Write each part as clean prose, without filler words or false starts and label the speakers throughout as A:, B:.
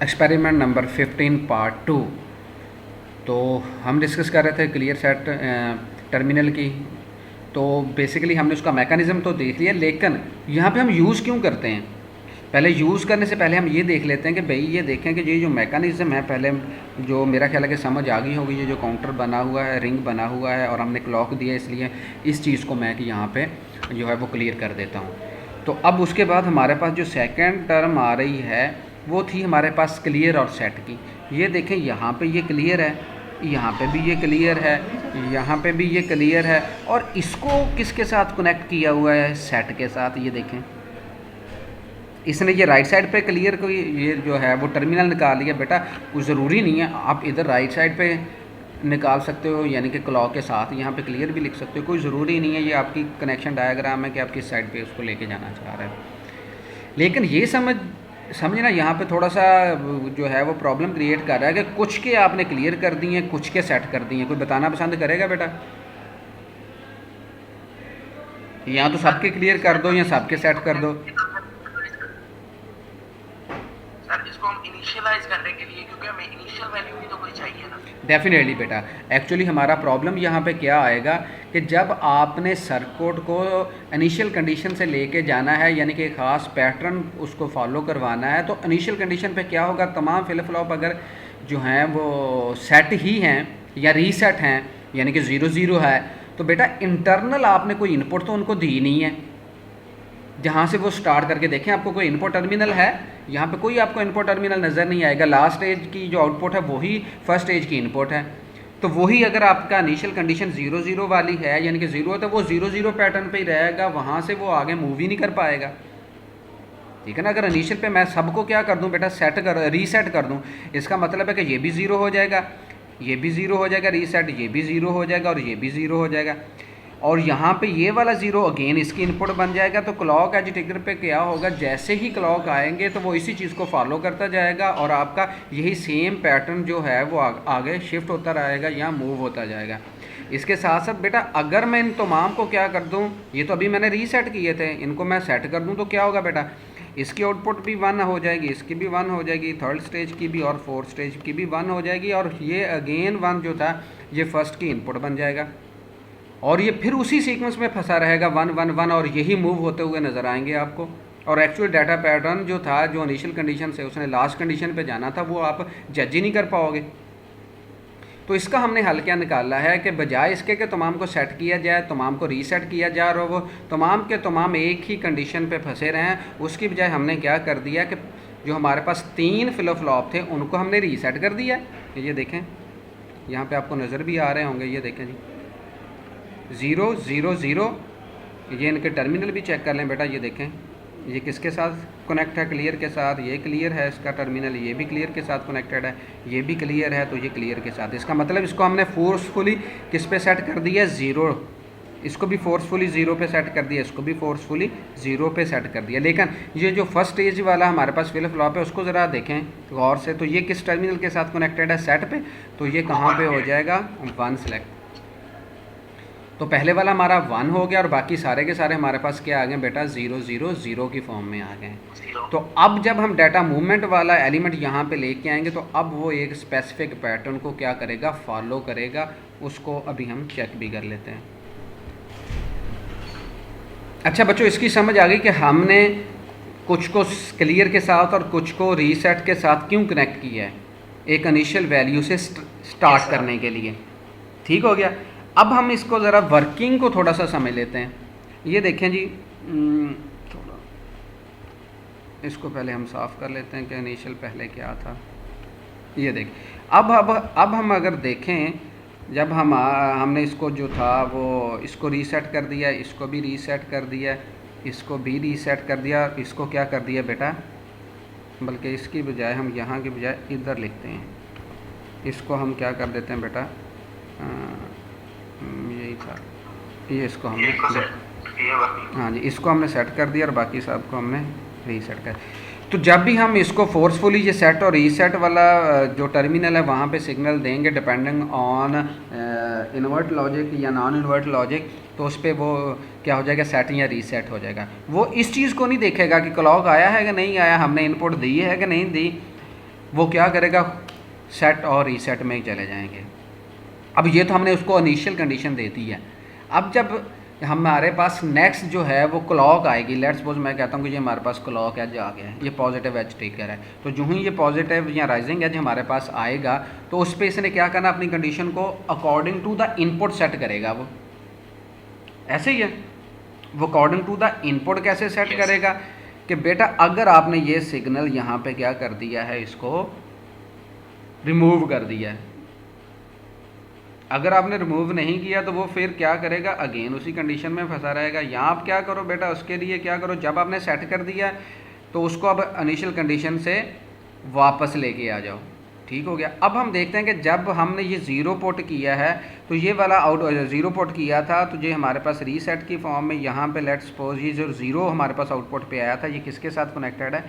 A: Experiment number 15 part 2। तो हम discuss कर रहे थे क्लियर सेट टर्मिनल की। तो बेसिकली हमने उसका मैकेनिज़्म तो देख लिया, लेकिन यहाँ पे हम यूज़ क्यों करते हैं, पहले यूज़ करने से पहले हम ये देख लेते हैं कि भाई ये देखें कि ये जो मैकेनिज़्म है, पहले जो मेरा ख्याल है कि समझ आ गई होगी, ये जो काउंटर बना हुआ है, रिंग बना हुआ है और हमने क्लॉक दिया, इसलिए इस चीज़ को मैं कि यहाँ पे जो है वो क्लियर कर देता हूँ। तो अब उसके बाद हमारे पास जो सेकंड टर्म आ रही है वो थी हमारे पास क्लियर और सेट की। ये देखें यहाँ पे ये क्लियर है, यहाँ पे भी ये क्लियर है, यहाँ पे भी ये क्लियर है, और इसको किसके साथ कनेक्ट किया हुआ है, सेट के साथ। ये देखें इसने ये राइट साइड पे क्लियर को ये जो है वो टर्मिनल निकाल लिया। बेटा कुछ ज़रूरी नहीं है, आप इधर राइट साइड पे निकाल सकते हो, यानी कि क्लॉक के साथ यहाँ पे क्लियर भी लिख सकते हो, कोई ज़रूरी नहीं है। ये आपकी कनेक्शन डायग्राम है कि आप किस साइड पे उसको लेके जाना चाह रहे हो। लेकिन ये समझना यहाँ पे थोड़ा सा जो है वो प्रॉब्लम क्रिएट कर रहा है कि कुछ के आपने क्लियर कर दिए हैं, कुछ के सेट कर दिए हैं। कोई बताना पसंद करेगा बेटा? या तो सबके क्लियर कर दो या सबके सेट कर दो।
B: सर इसको हम इनिशियलाइज करने के लिए, क्योंकि हमें इनिशियल वैल्यू भी तो कोई चाहिए ना।
A: डेफिनेटली बेटा, एक्चुअली हमारा प्रॉब्लम यहाँ पे क्या आएगा कि जब आपने सर्किट को इनिशियल कंडीशन से लेके जाना है, यानी कि ख़ास पैटर्न उसको फॉलो करवाना है, तो इनिशियल कंडीशन पे क्या होगा, तमाम फ्लिप फ्लॉप अगर जो हैं वो सेट ही हैं या रीसेट हैं, यानी कि 0 0 है, तो बेटा इंटरनल आपने कोई इनपुट तो उनको दी नहीं है जहाँ से वो स्टार्ट करके देखें। आपको कोई इनपुट टर्मिनल है? यहाँ पे कोई आपको इनपुट टर्मिनल नज़र नहीं आएगा। लास्ट स्टेज की जो आउटपुट है वही फर्स्ट स्टेज की इनपुट है। तो वही अगर आपका इनिशियल कंडीशन 0 0 वाली है, यानी कि 0 है, तो वो 0 0 पैटर्न पे ही रहेगा, वहाँ से वो आगे मूव ही नहीं कर पाएगा। ठीक है ना? अगर इनिशियल पे मैं सबको क्या कर दूँ बेटा, रीसेट कर दूँ, इसका मतलब है कि ये भी 0 हो जाएगा, ये भी 0 हो जाएगा, रीसेट ये भी 0 हो जाएगा और ये भी 0 हो जाएगा, और यहाँ पे ये वाला 0 अगेन इसकी इनपुट बन जाएगा। तो क्लॉक एज ट्रिगर पे क्या होगा, जैसे ही क्लॉक आएंगे तो वो इसी चीज़ को फॉलो करता जाएगा और आपका यही सेम पैटर्न जो है वो आगे शिफ्ट होता रहेगा या मूव होता जाएगा। इसके साथ साथ बेटा अगर मैं इन तमाम को क्या कर दूँ, ये तो अभी मैंने रीसेट किए थे, इनको मैं सेट कर दूँ तो क्या होगा बेटा, इसकी आउटपुट भी 1 हो जाएगी, इसकी भी 1 हो जाएगी, थर्ड स्टेज की भी और फोर्थ स्टेज की भी 1 हो जाएगी, और ये अगेन 1 जो था ये फर्स्ट की इनपुट बन जाएगा, और ये फिर उसी सीक्वेंस में फंसा रहेगा 1 1 1, और यही मूव होते हुए नज़र आएंगे आपको। और एक्चुअल डाटा पैटर्न जो था, जो इनिशियल कंडीशन से उसने लास्ट कंडीशन पे जाना था, वो आप जज ही नहीं कर पाओगे। तो इसका हमने हल क्या निकाला है कि बजाय इसके कि तमाम को सेट किया जाए, तमाम को रीसेट किया जाए और वो तमाम के तमाम एक ही कंडीशन पे फंसे रहें, उसकी बजाय हमने क्या कर दिया कि जो हमारे पास 3 फ्लिप फ्लॉप थे उनको हमने रीसेट कर दिया। ये देखें यहाँ पे आपको नज़र भी आ रहे होंगे, ये देखें जी 0 0 0, ये इनके टर्मिनल भी चेक कर लें बेटा। ये देखें ये किसके साथ कनेक्ट है, क्लियर के साथ, ये क्लियर है इसका टर्मिनल, ये भी क्लियर के साथ कनेक्टेड है, ये भी क्लियर है, तो ये क्लियर के साथ। इसका मतलब इसको हमने फोर्सफुली किस पे सेट कर दिया, 0, इसको भी फोर्सफुली 0 पे सेट कर दिया, इसको भी फोर्सफुली 0 पे सेट कर दिया। लेकिन ये जो फर्स्ट स्टेज वाला हमारे पास फ्लिप फ्लॉप है उसको ज़रा देखें गौर से, तो ये किस टर्मिनल के साथ कनेक्टेड है, सेट पे, तो ये कहाँ पे हो जाएगा, 1 सेलेक्ट। तो पहले वाला हमारा 1 हो गया और बाकी सारे के सारे हमारे पास क्या आ गए बेटा, 0 0 0 की फॉर्म में आ गए। तो अब जब हम डाटा मूवमेंट वाला एलिमेंट यहाँ पे लेके आएंगे तो अब वो एक स्पेसिफिक पैटर्न को क्या करेगा, फॉलो करेगा। उसको अभी हम चेक भी कर लेते हैं। अच्छा बच्चों, इसकी समझ आ गई कि हमने कुछ को क्लियर के साथ और कुछ को रीसेट के साथ क्यों कनेक्ट किया है, एक इनिशियल वैल्यू से स्टार्ट करने के लिए। ठीक हो गया। अब हम इसको ज़रा वर्किंग को थोड़ा सा समझ लेते हैं। ये देखें जी, थोड़ा इसको पहले हम साफ़ कर लेते हैं कि इनिशियल पहले क्या था। ये देख, अब हम अगर देखें, जब हमने इसको जो था वो इसको रीसेट कर दिया, इसको भी रीसेट कर दिया, इसको भी रीसेट कर दिया, इसको क्या कर दिया बेटा, बल्कि इसकी बजाय हम यहाँ की बजाय इधर लिखते हैं, इसको हम क्या कर देते हैं बेटा, यही था, ये इसको हमने हाँ जी, इसको हमने सेट कर दिया और बाकी सब को हमने रीसेट कर। तो जब भी हम इसको फोर्सफुली ये सेट और रीसेट वाला जो टर्मिनल है वहाँ पे सिग्नल देंगे डिपेंडिंग ऑन इन्वर्ट लॉजिक या नॉन इन्वर्ट लॉजिक, तो उस पर वो क्या हो जाएगा, सेट या रीसेट हो जाएगा। वो इस चीज़ को नहीं देखेगा कि क्लॉक आया है कि नहीं आया, हमने इनपुट दी है कि नहीं दी, वो क्या करेगा, सेट और रीसेट में चले जाएंगे। अब ये तो हमने उसको इनिशियल कंडीशन दे दी है। अब जब हमारे पास नेक्स्ट जो है वो क्लॉक आएगी, लेट्स सपोज मैं कहता हूँ कि ये हमारे पास क्लॉक एज आ गया है, ये पॉजिटिव एज ट्रिगर है, तो जो ही ये पॉजिटिव या राइजिंग एज हमारे पास आएगा तो उस पर इसने क्या करना, अपनी कंडीशन को according to the input set करेगा। वो ऐसे ही है, वो अकॉर्डिंग टू द इनपुट कैसे सेट करेगा कि बेटा अगर आपने ये सिग्नल यहाँ पे क्या कर दिया है, इसको रिमूव कर दिया है, अगर आपने रिमूव नहीं किया तो वो फिर क्या करेगा, अगेन उसी कंडीशन में फंसा रहेगा। यहाँ आप क्या करो बेटा, उसके लिए क्या करो, जब आपने सेट कर दिया तो उसको अब इनिशियल कंडीशन से वापस लेके आ जाओ। ठीक हो गया। अब हम देखते हैं कि जब हमने ये ज़ीरो पुट किया है तो ये वाला ज़ीरो पुट किया था तो ये हमारे पास रीसेट की फॉर्म में यहाँ पे लेट्स सपोज ये जो ज़ीरो हमारे पास आउटपुट पे आया था ये किसके साथ कनेक्टेड है,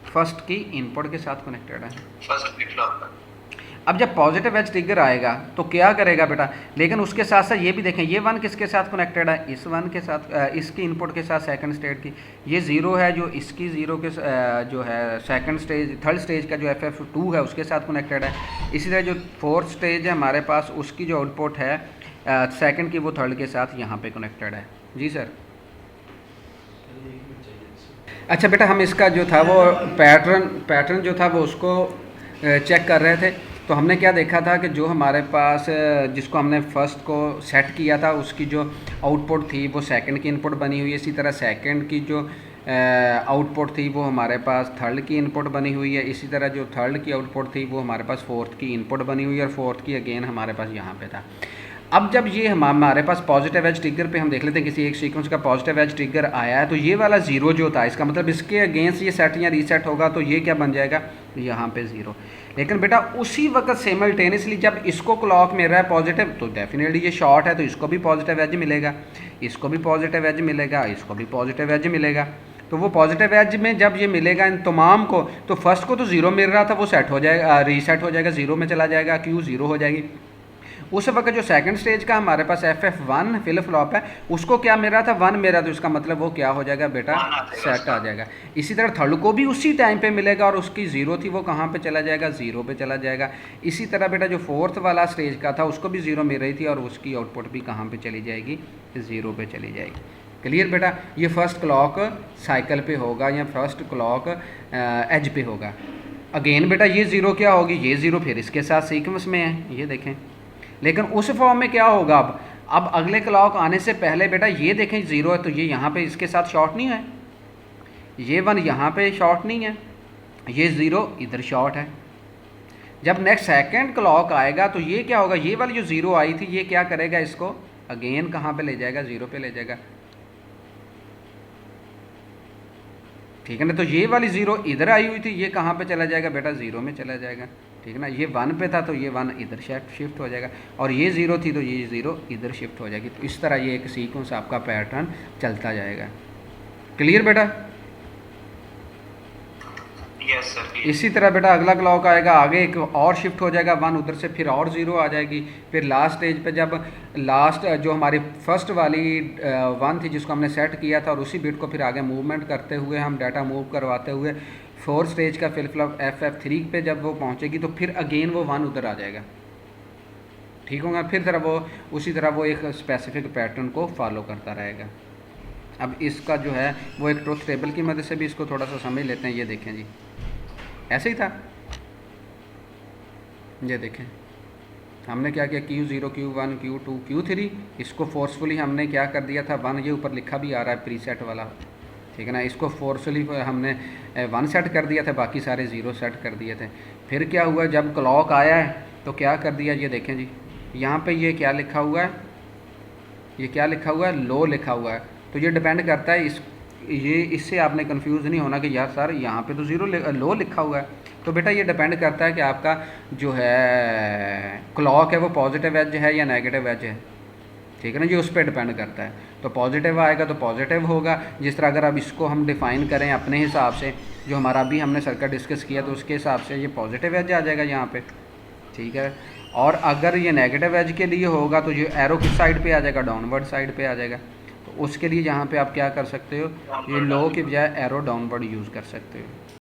A: फर्स्ट की इनपुट के साथ कनेक्टेड है,
B: फर्स्ट फ्लिप फ्लॉप।
A: अब जब पॉजिटिव एज ट्रिगर आएगा तो क्या करेगा बेटा, लेकिन उसके साथ साथ ये भी देखें ये वन किसके साथ कनेक्टेड है, इस वन के साथ, इसकी इनपुट के साथ सेकंड स्टेज की, ये ज़ीरो है जो इसकी ज़ीरो के जो है सेकंड स्टेज थर्ड स्टेज का जो FF2 है उसके साथ कनेक्टेड है। इसी तरह जो फोर्थ स्टेज है हमारे पास उसकी जो आउटपुट है सेकंड की वो थर्ड के साथ यहाँ पे कनेक्टेड है। जी सर। अच्छा बेटा हम इसका जो था वो पैटर्न जो था वो उसको चेक कर रहे थे, तो हमने क्या देखा था कि जो हमारे पास जिसको हमने फर्स्ट को सेट किया था उसकी जो आउटपुट थी वो सेकंड की इनपुट बनी हुई है, इसी तरह सेकंड की जो आउटपुट थी वो हमारे पास थर्ड की इनपुट बनी हुई है, इसी तरह जो थर्ड की आउटपुट थी वो हमारे पास फोर्थ की इनपुट बनी हुई है और फोर्थ की अगेन हमारे पास यहाँ पे था। अब जब ये हमारे पास पॉजिटिव एज ट्रिगर पे हम देख लेते हैं किसी एक सीक्वेंस का पॉजिटिव एज ट्रिगर आया है तो ये वाला ज़ीरो जो था इसका मतलब इसके अगेंस्ट ये सेट या रीसेट होगा तो ये क्या बन जाएगा, यहाँ पे ज़ीरो। लेकिन बेटा उसी वक्त सिमल्टेनियसली जब इसको क्लॉक मिल रहा है पॉजिटिव तो डेफिनेटली ये शॉर्ट है तो इसको भी पॉजिटिव एज मिलेगा, इसको भी पॉजिटिव एज मिलेगा, इसको भी पॉजिटिव एज मिलेगा। तो वो पॉजिटिव एज में जब ये मिलेगा इन तमाम को तो फर्स्ट को तो ज़ीरो मिल रहा था वो सेट हो जाएगा, रीसेट हो जाएगा, ज़ीरो में चला जाएगा, क्यू ज़ीरो हो जाएगी। उस वक्त जो सेकंड स्टेज का हमारे पास FF1 फ्लिप फ्लॉप है उसको क्या मिल रहा था, वन मिल रहा था, तो इसका मतलब वो क्या हो जाएगा बेटा, सेट आ जाएगा। इसी तरह थर्ड को भी उसी टाइम पे मिलेगा और उसकी ज़ीरो थी वो कहाँ पे चला जाएगा, ज़ीरो पे चला जाएगा। इसी तरह बेटा जो फोर्थ वाला स्टेज का था उसको भी ज़ीरो मिल रही थी और उसकी आउटपुट भी कहाँ पे चली जाएगी, ज़ीरो पे चली जाएगी। क्लियर बेटा, ये फर्स्ट क्लॉक साइकिल पे होगा या फर्स्ट क्लॉक एज पे होगा। अगेन बेटा ये ज़ीरो क्या होगी, ये ज़ीरो फिर इसके साथ सीक्वेंस में है, ये देखें। लेकिन उस फॉर्म में क्या होगा, अब अगले क्लॉक आने से पहले बेटा ये देखें ज़ीरो है तो ये यहाँ पे इसके साथ शॉर्ट नहीं है, ये वन यहाँ पे शॉर्ट नहीं है, ये ज़ीरो इधर शॉर्ट है। जब नेक्स्ट सेकंड क्लॉक आएगा तो ये क्या होगा, ये वाली जो ज़ीरो आई थी ये क्या करेगा, इसको अगेन कहाँ पे ले जाएगा, ज़ीरो पे ले जाएगा। ठीक है ना, तो ये वाली ज़ीरो इधर आई हुई थी ये कहाँ पे चला जाएगा बेटा, ज़ीरो में चला जाएगा। ठीक है ना, ये वन पे था तो ये वन इधर शिफ्ट हो जाएगा और ये ज़ीरो थी तो ये ज़ीरो इधर शिफ्ट हो जाएगी। तो इस तरह ये एक सीक्वेंस आपका पैटर्न चलता जाएगा। क्लियर बेटा?
B: Yes sir.
A: इसी तरह बेटा अगला क्लॉक आएगा, आगे एक और शिफ्ट हो जाएगा वन उधर से, फिर और ज़ीरो आ जाएगी। फिर लास्ट स्टेज पे जब लास्ट जो हमारी फर्स्ट वाली वन थी जिसको हमने सेट किया था और उसी बिट को फिर आगे मूवमेंट करते हुए हम डाटा मूव करवाते हुए फोर्थ स्टेज का फ्लिप फ्लॉप FF3 पे जब वो पहुंचेगी तो फिर अगेन वो वन उधर आ जाएगा। ठीक होगा, फिर तरह वो उसी तरह वो एक स्पेसिफिक पैटर्न को फॉलो करता रहेगा। अब इसका जो है वो एक ट्रुथ टेबल की मदद से भी इसको थोड़ा सा समझ लेते हैं। ये देखें जी, ऐसे ही था, ये देखें हमने क्या किया, Q0 Q1 Q2 Q3, इसको फोर्सफुली हमने क्या कर दिया था, वन ये ऊपर लिखा भी आ रहा है प्रीसेट वाला, ठीक है ना, इसको फोर्सफुली हमने वन सेट कर दिया था, बाकी सारे ज़ीरो सेट कर दिए थे। फिर क्या हुआ, जब क्लॉक आया है तो क्या कर दिया, ये देखें जी यहाँ पे ये क्या लिखा हुआ है, ये क्या लिखा हुआ है, लो लिखा हुआ है। तो ये डिपेंड करता है इससे आपने कंफ्यूज नहीं होना कि यार सर यहाँ पे तो लो लिखा हुआ है। तो बेटा ये डिपेंड करता है कि आपका जो है क्लॉक है वो पॉजिटिव एज है या नेगेटिव एज है। ठीक है ना, ये उस पर डिपेंड करता है। तो पॉजिटिव आएगा तो पॉजिटिव होगा। जिस तरह अगर अब इसको हम डिफ़ाइन करें अपने हिसाब से, जो हमारा अभी हमने सर्किट डिस्कस किया तो उसके हिसाब से ये पॉजिटिव एज आ जाएगा यहाँ पे। ठीक है, और अगर ये नेगेटिव एज के लिए होगा तो ये एरो किस साइड पे आ जाएगा, डाउनवर्ड साइड पे आ जाएगा। तो उसके लिए यहाँ पे आप क्या कर सकते हो, ये लो के बजाय एरो डाउनवर्ड यूज़ कर सकते हो।